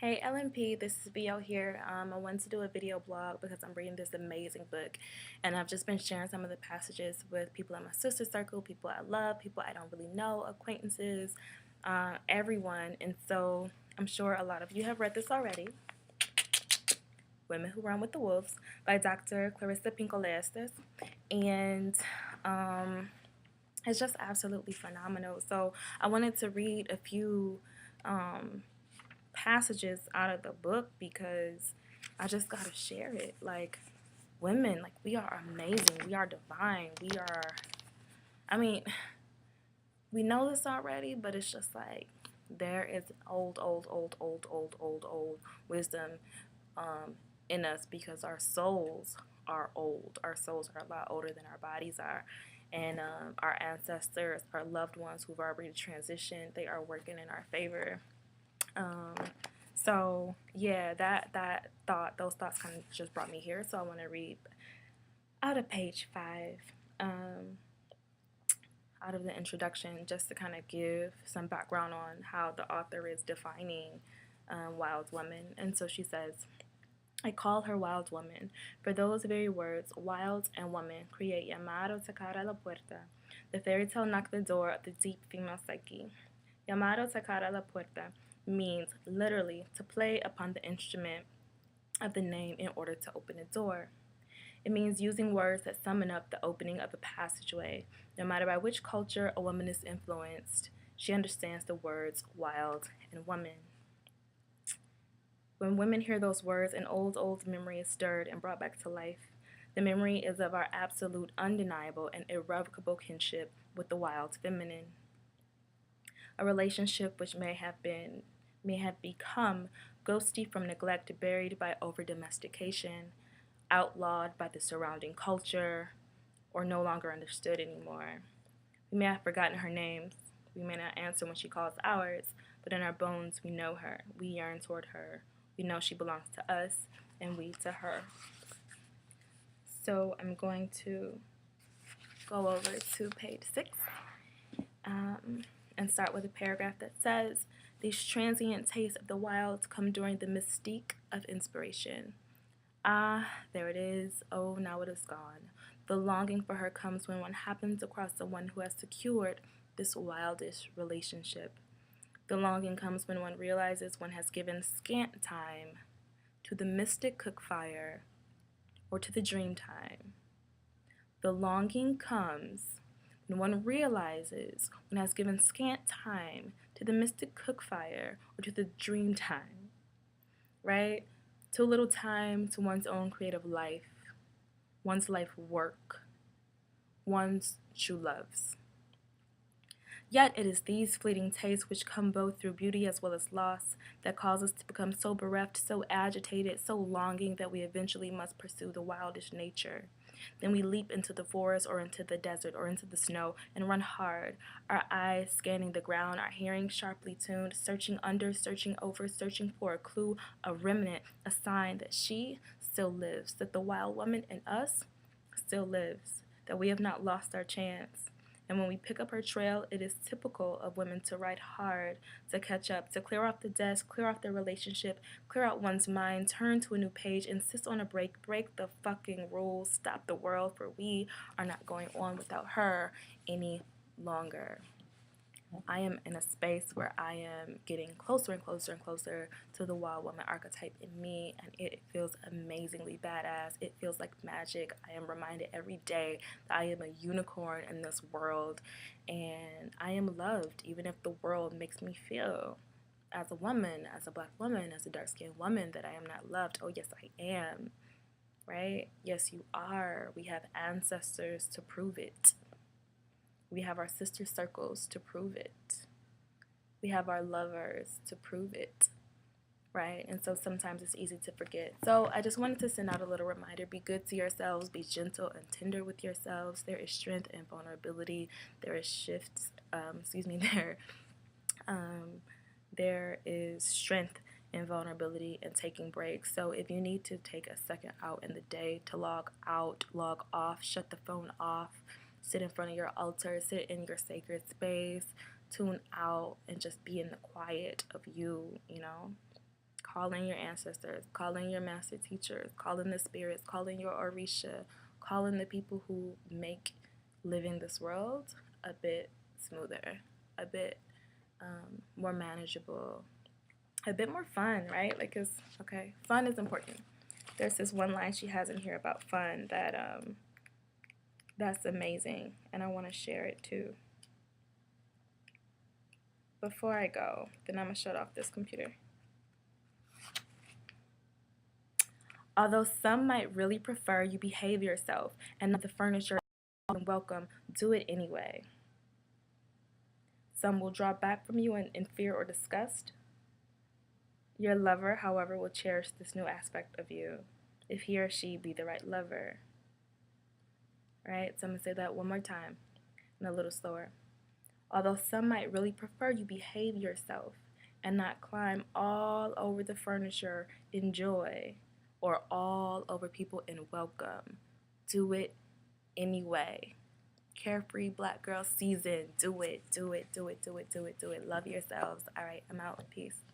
Hey LNP, this is BO here. I wanted to do a video blog because I'm reading this amazing book, and I've just been sharing some of the passages with people in my sister circle, people I love, people I don't really know, acquaintances, everyone. And so I'm sure a lot of you have read this already. Women Who Run with the Wolves by Dr. Clarissa Pinkola. And it's just absolutely phenomenal. So I wanted to read a few passages out of the book because I just gotta share it. Like, women, like, we are amazing, we are divine, we are, I mean, we know this already, but it's just like there is old wisdom in us because our souls are old. Our souls are a lot older than our bodies are. And our ancestors, our loved ones who've already transitioned, they are working in our favor. Um, so yeah, those thoughts kind of just brought me here. So I want to read out of page 5, out of the introduction, just to kind of give some background on how the author is defining wild woman. And so she says, I call her wild woman. For those very words, wild and woman, create llamado tocar a la puerta. The fairy tale knock the door of the deep female psyche. Llamado tocar a la puerta means literally to play upon the instrument of the name in order to open a door. It means using words that summon up the opening of a passageway. No matter by which culture a woman is influenced, she understands the words wild and woman. When women hear those words, an old memory is stirred and brought back to life. The memory is of our absolute, undeniable, and irrevocable kinship with the wild feminine. A relationship which may have become ghosty from neglect, buried by over-domestication, outlawed by the surrounding culture, or no longer understood anymore. We may have forgotten her names. We may not answer when she calls ours, but in our bones we know her. We yearn toward her. We know she belongs to us, and we to her. So I'm going to go over to page 6 and start with a paragraph that says, these transient tastes of the wild come during the mystique of inspiration. Ah, there it is. Oh, now it is gone. The longing for her comes when one happens across someone who has secured this wildish relationship. The longing comes when one realizes one has given scant time to the mystic cook fire or to the dream time. The longing comes when one realizes one has given scant time to the mystic cook fire or to the dream time, right? Too little time to one's own creative life, one's life work, one's true loves. Yet it is these fleeting tastes which come both through beauty as well as loss that cause us to become so bereft, so agitated, so longing that we eventually must pursue the wildish nature. Then we leap into the forest or into the desert or into the snow and run hard, our eyes scanning the ground, our hearing sharply tuned, searching under, searching over, searching for a clue, a remnant, a sign that she still lives, that the wild woman in us still lives, that we have not lost our chance. And when we pick up her trail, it is typical of women to ride hard, to catch up, to clear off the desk, clear off their relationship, clear out one's mind, turn to a new page, insist on a break the fucking rules, stop the world, for we are not going on without her any longer. I am in a space where I am getting closer and closer and closer to the wild woman archetype in me, and it feels amazingly badass. It feels like magic. I am reminded every day that I am a unicorn in this world, and I am loved, even if the world makes me feel as a woman, as a black woman, as a dark-skinned woman, that I am not loved. Oh, yes, I am, right? Yes, you are. We have ancestors to prove it. We have our sister circles to prove it. We have our lovers to prove it, right? And so sometimes it's easy to forget. So I just wanted to send out a little reminder. Be good to yourselves. Be gentle and tender with yourselves. There is strength in vulnerability. There is shifts, there is strength in vulnerability and taking breaks. So if you need to take a second out in the day to log out, log off, shut the phone off, sit in front of your altar, sit in your sacred space, tune out, and just be in the quiet of you, calling your ancestors, calling your master teachers, calling the spirits, calling your Orisha, calling the people who make living this world a bit smoother, a bit more manageable, a bit more fun, right? Like, it's okay. Fun is important. There's this one line she has in here about fun that that's amazing, and I want to share it too. Before I go, then I'm gonna shut off this computer. Although some might really prefer you behave yourself and not the furniture and welcome, do it anyway. Some will draw back from you in fear or disgust. Your lover, however, will cherish this new aspect of you if he or she be the right lover. Right? So I'm going to say that one more time and a little slower. Although some might really prefer you behave yourself and not climb all over the furniture in joy or all over people in welcome, do it anyway. Carefree Black Girl season. Do it, do it, do it, do it, do it, do it. Love yourselves. All right, I'm out. Peace.